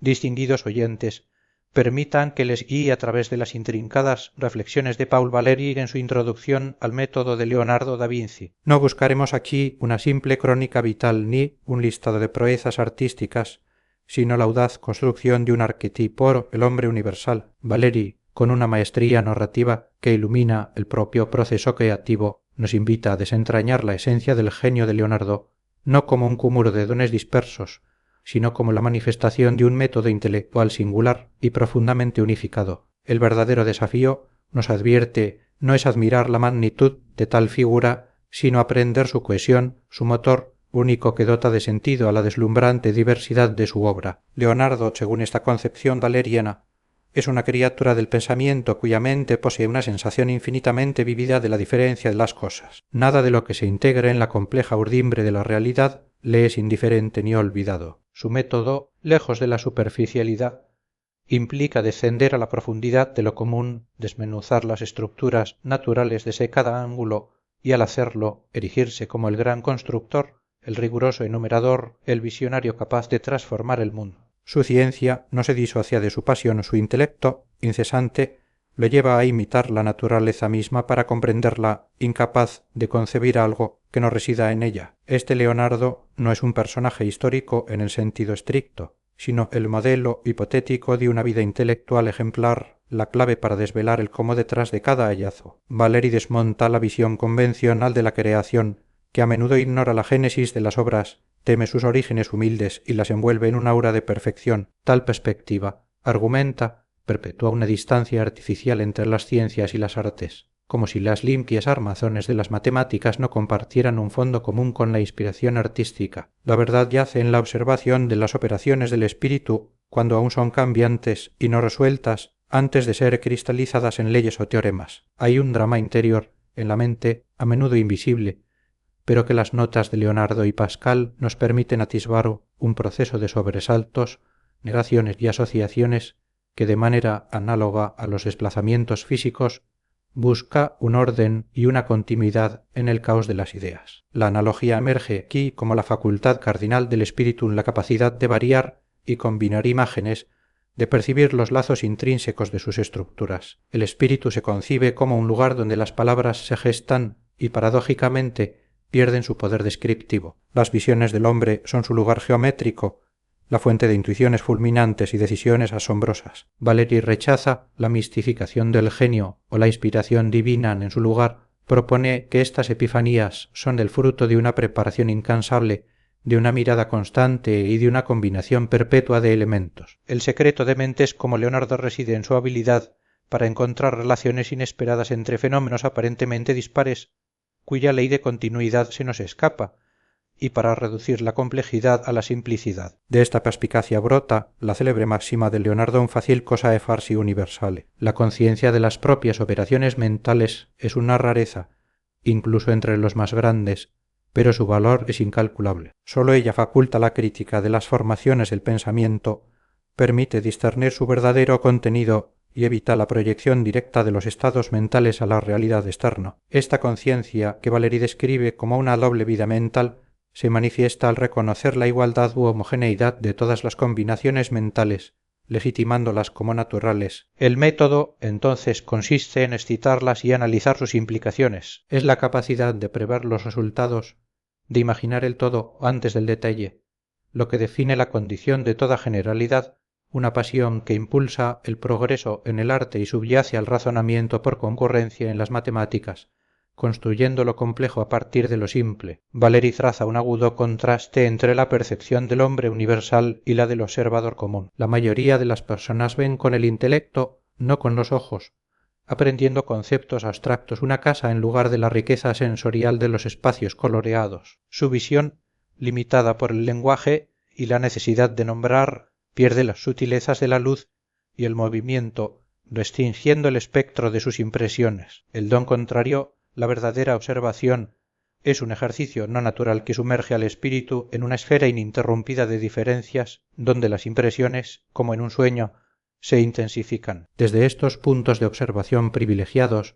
distinguidos oyentes, permitan que les guíe a través de las intrincadas reflexiones de Paul Valéry en su introducción al método de Leonardo da Vinci. No buscaremos aquí una simple crónica vital ni un listado de proezas artísticas, sino la audaz construcción de un arquetipo, el hombre universal. Valéry, con una maestría narrativa que ilumina el propio proceso creativo, nos invita a desentrañar la esencia del genio de Leonardo, no como un cúmulo de dones dispersos, sino como la manifestación de un método intelectual singular y profundamente unificado. El verdadero desafío, nos advierte, no es admirar la magnitud de tal figura, sino aprender su cohesión, su motor, único que dota de sentido a la deslumbrante diversidad de su obra. Leonardo, según esta concepción valeriana, es una criatura del pensamiento cuya mente posee una sensación infinitamente vívida de la diferencia de las cosas. Nada de lo que se integre en la compleja urdimbre de la realidad le es indiferente ni olvidado. Su método, lejos de la superficialidad, implica descender a la profundidad de lo común, desmenuzar las estructuras naturales de cada ángulo y al hacerlo erigirse como el gran constructor, el riguroso enumerador, el visionario capaz de transformar el mundo. Su ciencia no se disocia de su pasión, su intelecto, incesante, lo lleva a imitar la naturaleza misma para comprenderla, incapaz de concebir algo que no resida en ella. Este Leonardo no es un personaje histórico en el sentido estricto, sino el modelo hipotético de una vida intelectual ejemplar, la clave para desvelar el cómo detrás de cada hallazgo. Valéry desmonta la visión convencional de la creación, que a menudo ignora la génesis de las obras, teme sus orígenes humildes y las envuelve en un aura de perfección. Tal perspectiva, argumenta, perpetúa una distancia artificial entre las ciencias y las artes, como si las limpias armazones de las matemáticas no compartieran un fondo común con la inspiración artística. La verdad yace en la observación de las operaciones del espíritu cuando aún son cambiantes y no resueltas antes de ser cristalizadas en leyes o teoremas. Hay un drama interior en la mente a menudo invisible, pero que las notas de Leonardo y Pascal nos permiten atisbar un proceso de sobresaltos, negaciones y asociaciones que de manera análoga a los desplazamientos físicos busca un orden y una continuidad en el caos de las ideas. La analogía emerge aquí como la facultad cardinal del espíritu en la capacidad de variar y combinar imágenes, de percibir los lazos intrínsecos de sus estructuras. El espíritu se concibe como un lugar donde las palabras se gestan y paradójicamente pierden su poder descriptivo. Las visiones del hombre son su lugar geométrico, la fuente de intuiciones fulminantes y decisiones asombrosas. Valéry rechaza la mistificación del genio o la inspiración divina en su lugar, propone que estas epifanías son el fruto de una preparación incansable, de una mirada constante y de una combinación perpetua de elementos. El secreto de mentes como Leonardo reside en su habilidad para encontrar relaciones inesperadas entre fenómenos aparentemente dispares, cuya ley de continuidad se nos escapa, y para reducir la complejidad a la simplicidad. De esta perspicacia brota la célebre máxima de Leonardo: un fácil cosa e farsi universale. La conciencia de las propias operaciones mentales es una rareza, incluso entre los más grandes, pero su valor es incalculable. Solo ella faculta la crítica de las formaciones del pensamiento, permite discernir su verdadero contenido y evita la proyección directa de los estados mentales a la realidad externa. Esta conciencia, que Valéry describe como una doble vida mental, se manifiesta al reconocer la igualdad u homogeneidad de todas las combinaciones mentales, legitimándolas como naturales. El método, entonces, consiste en excitarlas y analizar sus implicaciones. Es la capacidad de prever los resultados, de imaginar el todo antes del detalle, lo que define la condición de toda generalidad, una pasión que impulsa el progreso en el arte y subyace al razonamiento por concurrencia en las matemáticas, construyendo lo complejo a partir de lo simple. Valéry traza un agudo contraste entre la percepción del hombre universal y la del observador común. La mayoría de las personas ven con el intelecto, no con los ojos, aprendiendo conceptos abstractos una casa en lugar de la riqueza sensorial de los espacios coloreados. Su visión, limitada por el lenguaje y la necesidad de nombrar, pierde las sutilezas de la luz y el movimiento, restringiendo el espectro de sus impresiones. El don contrario, la verdadera observación, es un ejercicio no natural que sumerge al espíritu en una esfera ininterrumpida de diferencias, donde las impresiones, como en un sueño, se intensifican. Desde estos puntos de observación privilegiados,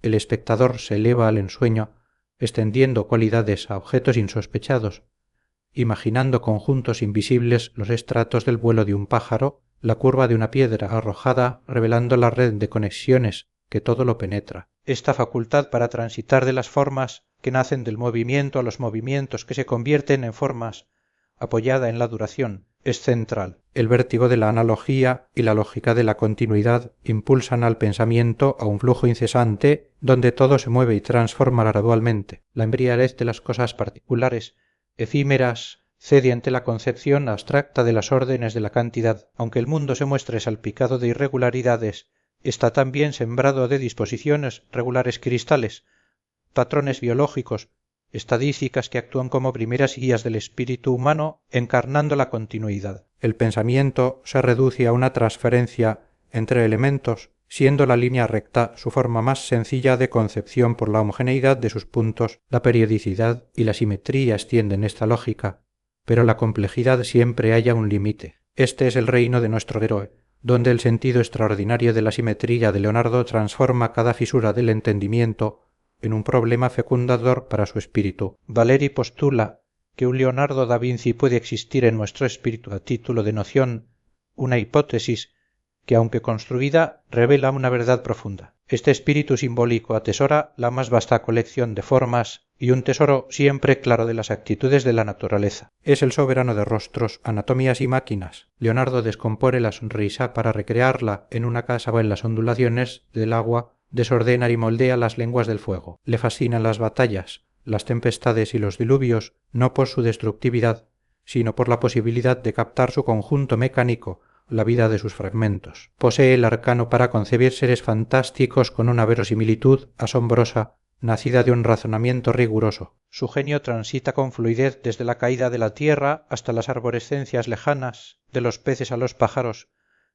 el espectador se eleva al ensueño, extendiendo cualidades a objetos insospechados, imaginando conjuntos invisibles los estratos del vuelo de un pájaro, la curva de una piedra arrojada revelando la red de conexiones que todo lo penetra. Esta facultad para transitar de las formas que nacen del movimiento a los movimientos que se convierten en formas, apoyada en la duración, es central. El vértigo de la analogía y la lógica de la continuidad impulsan al pensamiento a un flujo incesante donde todo se mueve y transforma gradualmente. La embriaguez de las cosas particulares, efímeras, cede ante la concepción abstracta de las órdenes de la cantidad. Aunque el mundo se muestre salpicado de irregularidades, está también sembrado de disposiciones regulares cristales, patrones biológicos, estadísticas que actúan como primeras guías del espíritu humano encarnando la continuidad. El pensamiento se reduce a una transferencia entre elementos, siendo la línea recta su forma más sencilla de concepción por la homogeneidad de sus puntos, la periodicidad y la simetría extienden esta lógica, pero la complejidad siempre halla un límite. Este es el reino de nuestro héroe, donde el sentido extraordinario de la simetría de Leonardo transforma cada fisura del entendimiento en un problema fecundador para su espíritu. Valeri postula que un Leonardo da Vinci puede existir en nuestro espíritu a título de noción, una hipótesis que aunque construida revela una verdad profunda. Este espíritu simbólico atesora la más vasta colección de formas y un tesoro siempre claro de las actitudes de la naturaleza. Es el soberano de rostros, anatomías y máquinas. Leonardo descompone la sonrisa para recrearla en una casa o en las ondulaciones del agua, desordena y moldea las lenguas del fuego. Le fascinan las batallas, las tempestades y los diluvios, no por su destructividad, sino por la posibilidad de captar su conjunto mecánico, la vida de sus fragmentos. Posee el arcano para concebir seres fantásticos con una verosimilitud asombrosa, nacida de un razonamiento riguroso. Su genio transita con fluidez desde la caída de la tierra hasta las arborescencias lejanas, de los peces a los pájaros,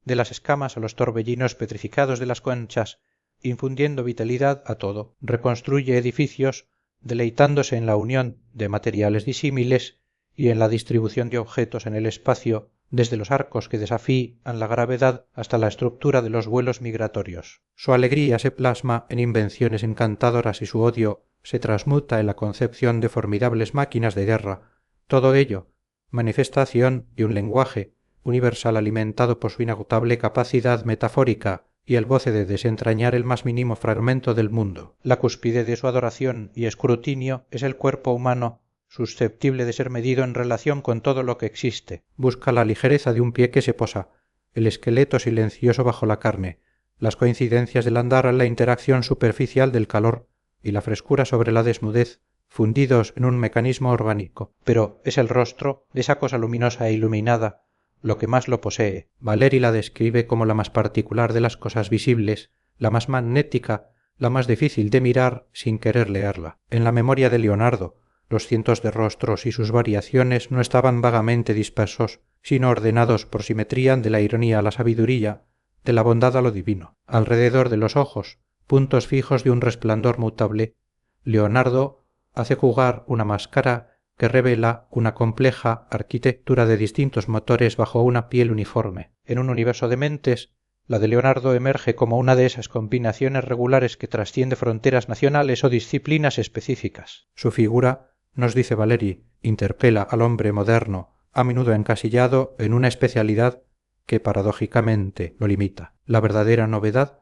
de las escamas a los torbellinos petrificados de las conchas, infundiendo vitalidad a todo. Reconstruye edificios, deleitándose en la unión de materiales disímiles y en la distribución de objetos en el espacio, desde los arcos que desafían la gravedad hasta la estructura de los vuelos migratorios. Su alegría se plasma en invenciones encantadoras y su odio se transmuta en la concepción de formidables máquinas de guerra. Todo ello, manifestación de un lenguaje universal alimentado por su inagotable capacidad metafórica y el goce de desentrañar el más mínimo fragmento del mundo. La cúspide de su adoración y escrutinio es el cuerpo humano, susceptible de ser medido en relación con todo lo que existe. Busca la ligereza de un pie que se posa, el esqueleto silencioso bajo la carne, las coincidencias del andar la interacción superficial del calor y la frescura sobre la desnudez, fundidos en un mecanismo orgánico. Pero es el rostro, esa cosa luminosa e iluminada, lo que más lo posee. Valeri la describe como la más particular de las cosas visibles, la más magnética, la más difícil de mirar sin querer leerla. En la memoria de Leonardo, los cientos de rostros y sus variaciones no estaban vagamente dispersos, sino ordenados por simetría de la ironía a la sabiduría, de la bondad a lo divino. Alrededor de los ojos, puntos fijos de un resplandor mutable, Leonardo hace jugar una máscara que revela una compleja arquitectura de distintos motores bajo una piel uniforme. En un universo de mentes, la de Leonardo emerge como una de esas combinaciones regulares que trasciende fronteras nacionales o disciplinas específicas. Su figura, nos dice Valeri, interpela al hombre moderno, a menudo encasillado en una especialidad que paradójicamente lo limita. La verdadera novedad,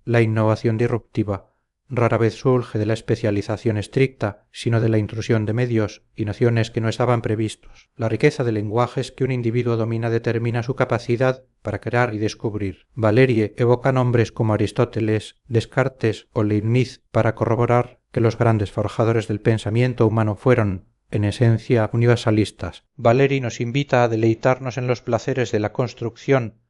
la innovación disruptiva, rara vez surge de la especialización estricta, sino de la intrusión de medios y nociones que no estaban previstos. La riqueza de lenguajes que un individuo domina determina su capacidad para crear y descubrir. Valerie evoca nombres como Aristóteles, Descartes o Leibniz para corroborar que los grandes forjadores del pensamiento humano fueron, en esencia, universalistas. Valeri nos invita a deleitarnos en los placeres de la construcción,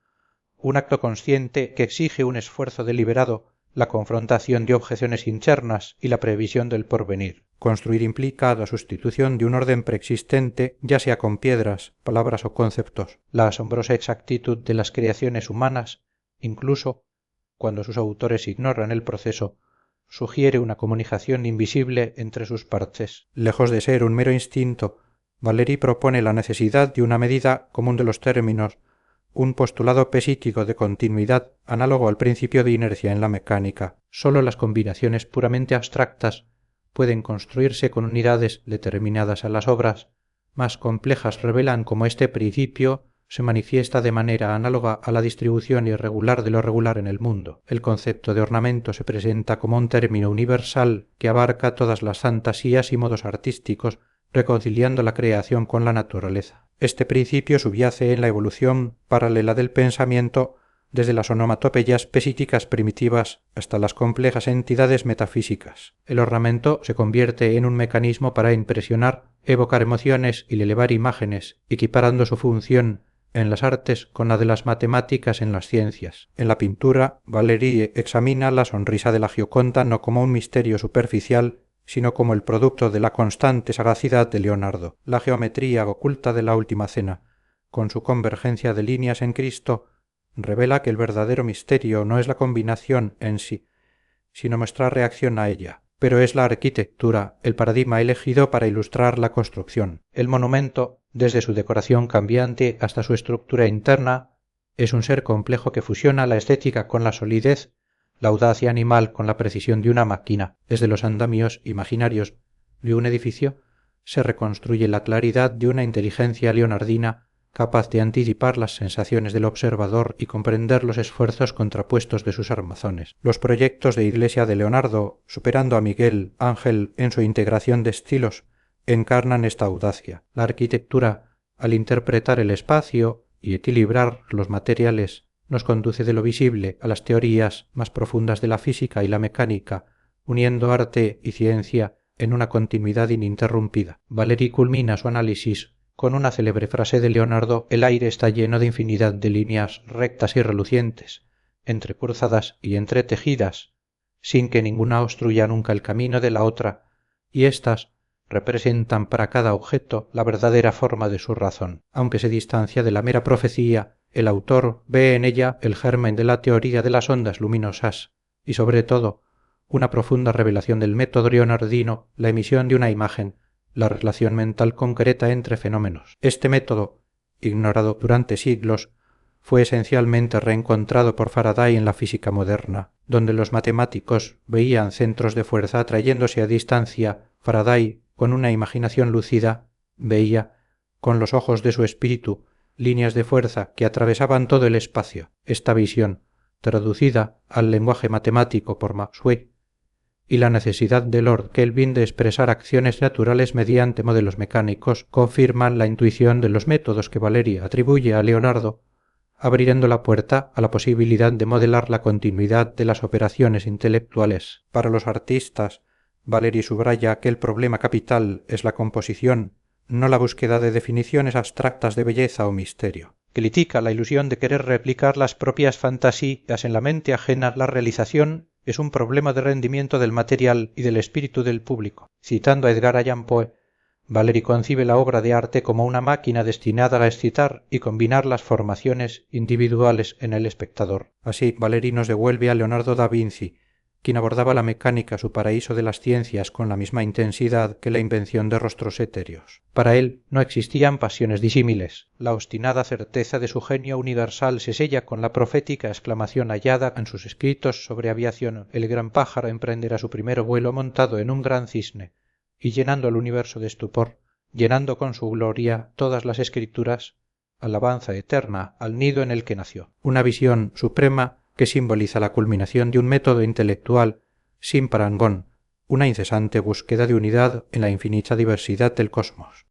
un acto consciente que exige un esfuerzo deliberado, la confrontación de objeciones internas y la previsión del porvenir. Construir implica la sustitución de un orden preexistente, ya sea con piedras, palabras o conceptos. La asombrosa exactitud de las creaciones humanas, incluso cuando sus autores ignoran el proceso, sugiere una comunicación invisible entre sus partes. Lejos de ser un mero instinto, Valeri propone la necesidad de una medida común de los términos, un postulado pesítico de continuidad análogo al principio de inercia en la mecánica. Sólo las combinaciones puramente abstractas pueden construirse con unidades determinadas a las obras, más complejas revelan cómo este principio se manifiesta de manera análoga a la distribución irregular de lo regular en el mundo. El concepto de ornamento se presenta como un término universal que abarca todas las fantasías y modos artísticos, reconciliando la creación con la naturaleza. Este principio subyace en la evolución paralela del pensamiento desde las onomatopeyas pesíticas primitivas hasta las complejas entidades metafísicas. El ornamento se convierte en un mecanismo para impresionar, evocar emociones y elevar imágenes, equiparando su función en las artes con la de las matemáticas en las ciencias. En la pintura, Valéry examina la sonrisa de la Gioconda no como un misterio superficial, sino como el producto de la constante sagacidad de Leonardo. La geometría oculta de la Última Cena, con su convergencia de líneas en Cristo, revela que el verdadero misterio no es la combinación en sí, sino nuestra reacción a ella, pero es la arquitectura el paradigma elegido para ilustrar la construcción. El monumento, desde su decoración cambiante hasta su estructura interna, es un ser complejo que fusiona la estética con la solidez, la audacia animal con la precisión de una máquina. Desde los andamios imaginarios de un edificio se reconstruye la claridad de una inteligencia leonardina capaz de anticipar las sensaciones del observador y comprender los esfuerzos contrapuestos de sus armazones. Los proyectos de iglesia de Leonardo, superando a Miguel Ángel en su integración de estilos, encarnan esta audacia. La arquitectura, al interpretar el espacio y equilibrar los materiales, nos conduce de lo visible a las teorías más profundas de la física y la mecánica, uniendo arte y ciencia en una continuidad ininterrumpida. Valéry culmina su análisis con una célebre frase de Leonardo: el aire está lleno de infinidad de líneas rectas y relucientes, entrecruzadas y entretejidas, sin que ninguna obstruya nunca el camino de la otra, y éstas representan para cada objeto la verdadera forma de su razón. Aunque se distancia de la mera profecía, el autor ve en ella el germen de la teoría de las ondas luminosas y, sobre todo, una profunda revelación del método leonardino, la emisión de una imagen, la relación mental concreta entre fenómenos. Este método, ignorado durante siglos, fue esencialmente reencontrado por Faraday en la física moderna, donde los matemáticos veían centros de fuerza atrayéndose a distancia. Faraday, con una imaginación lúcida, veía, con los ojos de su espíritu, líneas de fuerza que atravesaban todo el espacio. Esta visión, traducida al lenguaje matemático por Maxwell, y la necesidad de Lord Kelvin de expresar acciones naturales mediante modelos mecánicos, confirman la intuición de los métodos que Valéry atribuye a Leonardo, abriendo la puerta a la posibilidad de modelar la continuidad de las operaciones intelectuales. Para los artistas, Valéry subraya que el problema capital es la composición, no la búsqueda de definiciones abstractas de belleza o misterio. Critica la ilusión de querer replicar las propias fantasías en la mente ajena. La realización es un problema de rendimiento del material y del espíritu del público. Citando a Edgar Allan Poe, Valéry concibe la obra de arte como una máquina destinada a excitar y combinar las formaciones individuales en el espectador. Así, Valéry nos devuelve a Leonardo da Vinci, quien abordaba la mecánica, su paraíso de las ciencias, con la misma intensidad que la invención de rostros etéreos. Para él no existían pasiones disímiles. La obstinada certeza de su genio universal se sella con la profética exclamación hallada en sus escritos sobre aviación: el gran pájaro emprenderá su primer vuelo montado en un gran cisne, y llenando el universo de estupor, llenando con su gloria todas las escrituras, alabanza eterna al nido en el que nació. Una visión suprema que simboliza la culminación de un método intelectual sin parangón, una incesante búsqueda de unidad en la infinita diversidad del cosmos.